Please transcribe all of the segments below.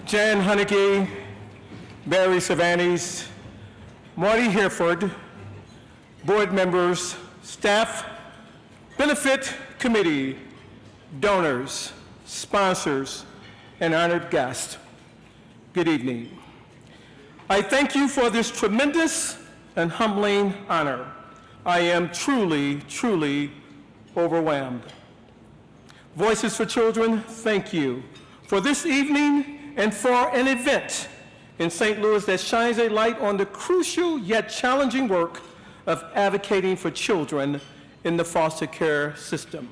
Jan Hunnicky, Barry Savanes, Marty Hereford, board members, staff, benefit committee, donors, sponsors, and honored guests. Good evening. I thank you for this tremendous and humbling honor. I am truly, truly overwhelmed. Voices for Children, thank you for this evening and for an event in St. Louis that shines a light on the crucial yet challenging work of advocating for children in the foster care system.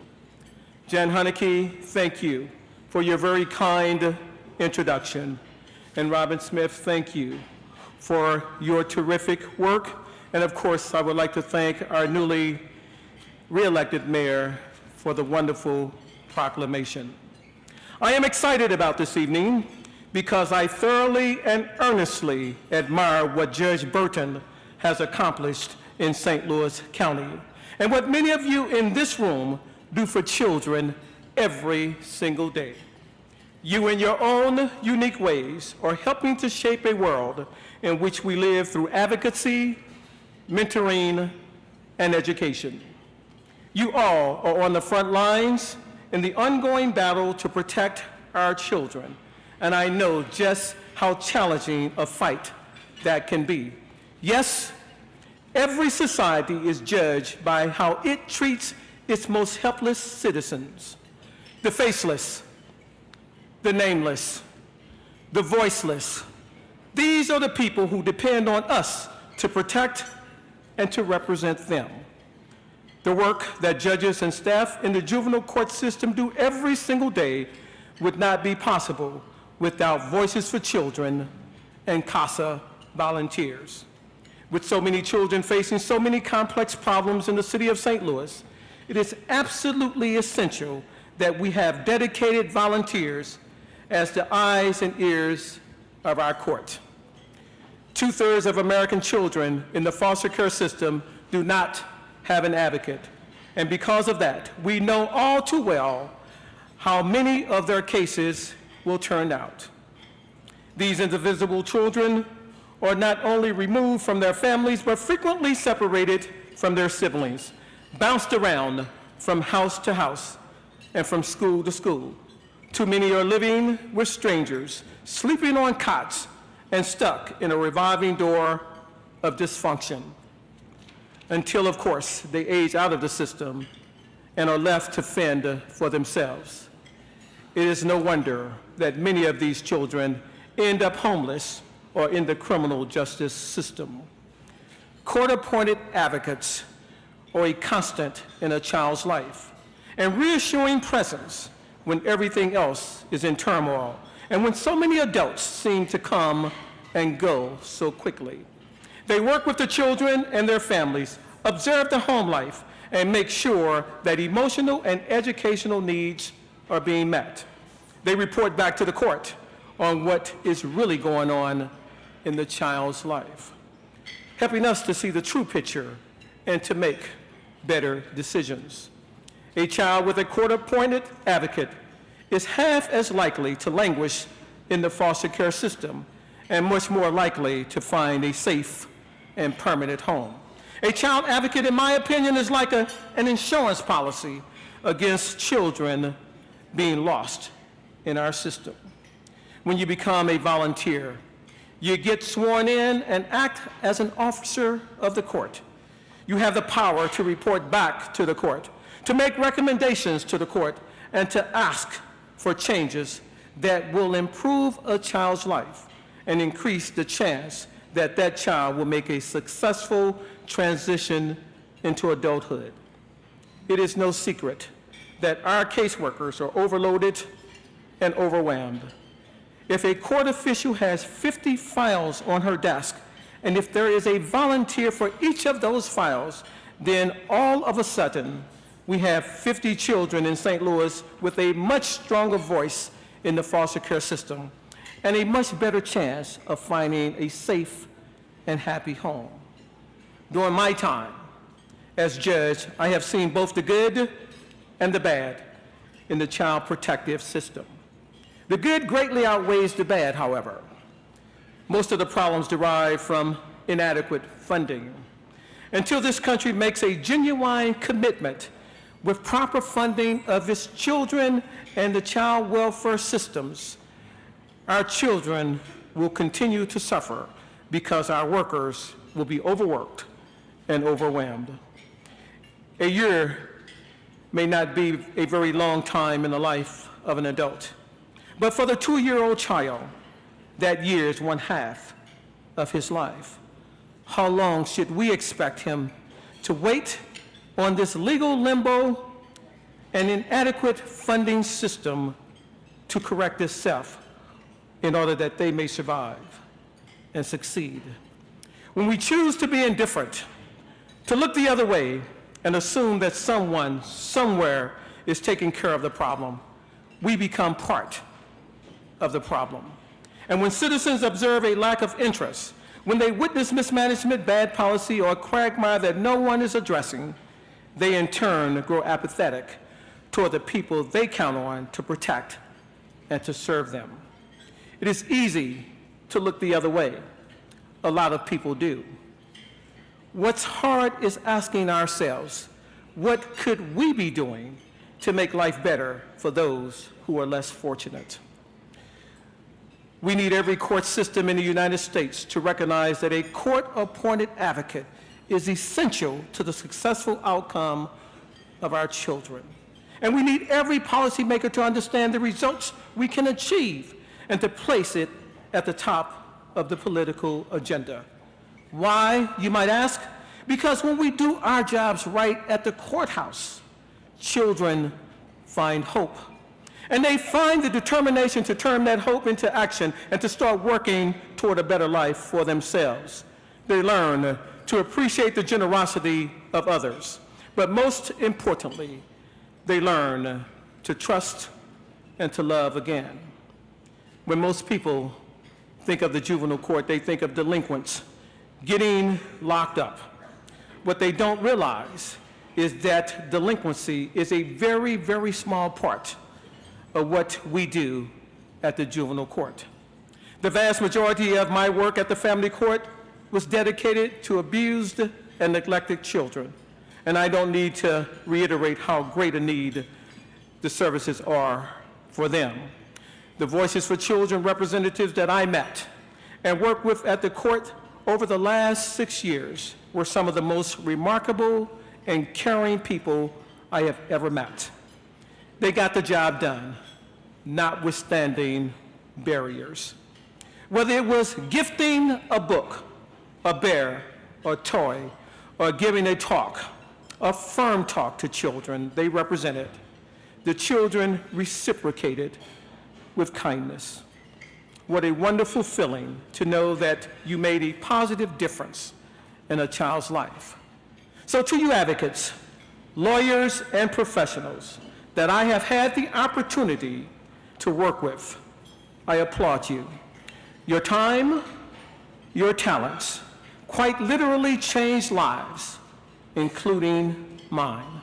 Jan Hunnicky, thank you for your very kind introduction. And Robin Smith, thank you for your terrific work. And of course, I would like to thank our newly re-elected mayor for the wonderful proclamation. I am excited about this evening because I thoroughly and earnestly admire what Judge Burton has accomplished in St. Louis County and what many of you in this room do for children every single day. You, in your own unique ways, are helping to shape a world in which we live through advocacy, mentoring, and education. You all are on the front lines in the ongoing battle to protect our children, and I know just how challenging a fight that can be. Yes, every society is judged by how it treats its most helpless citizens, the faceless, the nameless, the voiceless. These are the people who depend on us to protect and to represent them. The work that judges and staff in the juvenile court system do every single day would not be possible without Voices for Children and CASA volunteers. With so many children facing so many complex problems in the city of St. Louis, it is absolutely essential that we have dedicated volunteers as the eyes and ears of our court. 2/3 of American children in the foster care system do not have an advocate. And because of that, we know all too well how many of their cases will turn out. These indivisible children are not only removed from their families, but frequently separated from their siblings, bounced around from house to house and from school to school. Too many are living with strangers, sleeping on cots, and stuck in a revolving door of dysfunction until, of course, they age out of the system and are left to fend for themselves. It is no wonder that many of these children end up homeless or in the criminal justice system. Court-appointed advocates are a constant in a child's life and reassuring presence when everything else is in turmoil and when so many adults seem to come and go so quickly. They work with the children and their families, observe the home life, and make sure that emotional and educational needs are being met. They report back to the court on what is really going on in the child's life, helping us to see the true picture and to make better decisions. A child with a court-appointed advocate is half as likely to languish in the foster care system and much more likely to find a safe and permanent home. A child advocate, in my opinion, is like an insurance policy against children being lost in our system. When you become a volunteer, you get sworn in and act as an officer of the court. You have the power to report back to the court, to make recommendations to the court, and to ask for changes that will improve a child's life and increase the chance that that child will make a successful transition into adulthood. It is no secret that our caseworkers are overloaded and overwhelmed. If a court official has 50 files on her desk, and if there is a volunteer for each of those files, then all of a sudden, we have 50 children in St. Louis with a much stronger voice in the foster care system and a much better chance of finding a safe and happy home. During my time as judge, I have seen both the good and the bad in the child protective system. The good greatly outweighs the bad, however. Most of the problems derive from inadequate funding. Until this country makes a genuine commitment with proper funding of its children and the child welfare systems, our children will continue to suffer because our workers will be overworked and overwhelmed. A year may not be a very long time in the life of an adult, but for the 2-year-old child, that year is 1/2 of his life. How long should we expect him to wait on this legal limbo and inadequate funding system to correct itself in order that they may survive and succeed? When we choose to be indifferent, to look the other way and assume that someone, somewhere is taking care of the problem, we become part of the problem. And when citizens observe a lack of interest, when they witness mismanagement, bad policy, or a quagmire that no one is addressing, they in turn grow apathetic toward the people they count on to protect and to serve them. It is easy to look the other way. A lot of people do. What's hard is asking ourselves, what could we be doing to make life better for those who are less fortunate? We need every court system in the United States to recognize that a court-appointed advocate is essential to the successful outcome of our children. And we need every policymaker to understand the results we can achieve and to place it at the top of the political agenda. Why, you might ask? Because when we do our jobs right at the courthouse, children find hope. And they find the determination to turn that hope into action and to start working toward a better life for themselves. They learn to appreciate the generosity of others. But most importantly, they learn to trust and to love again. When most people think of the juvenile court, they think of delinquents getting locked up. What they don't realize is that delinquency is a very, very small part of what we do at the juvenile court. The vast majority of my work at the family court was dedicated to abused and neglected children, and I don't need to reiterate how great a need the services are for them. The Voices for Children representatives that I met and worked with at the court over the last 6 years were some of the most remarkable and caring people I have ever met. They got the job done, notwithstanding barriers. Whether it was gifting a book, a bear, a toy, or giving a talk, a firm talk to children they represented, the children reciprocated with kindness. What a wonderful feeling to know that you made a positive difference in a child's life. So to you advocates, lawyers, and professionals that I have had the opportunity to work with, I applaud you. Your time, your talents, quite literally changed lives, including mine.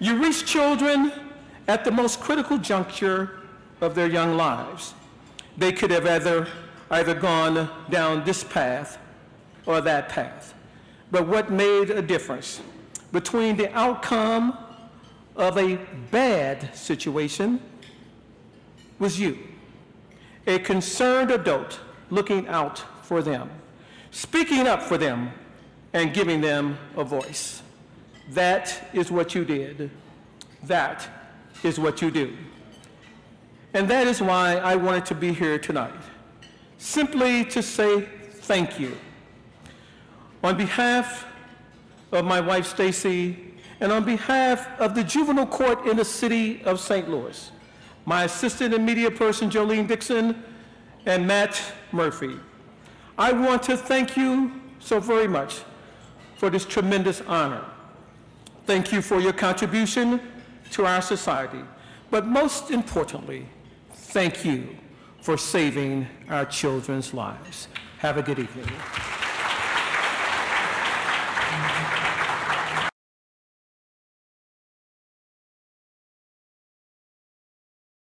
You reach children at the most critical juncture of their young lives. They could have either gone down this path or that path. But what made a difference between the outcome of a bad situation was you, a concerned adult looking out for them, speaking up for them, and giving them a voice. That is what you did. That is what you do. And that is why I wanted to be here tonight, simply to say thank you. On behalf of my wife, Stacy, and on behalf of the juvenile court in the city of St. Louis, my assistant and media person, Jolene Dixon, and Matt Murphy, I want to thank you so very much for this tremendous honor. Thank you for your contribution to our society, but most importantly, thank you for saving our children's lives. Have a good evening.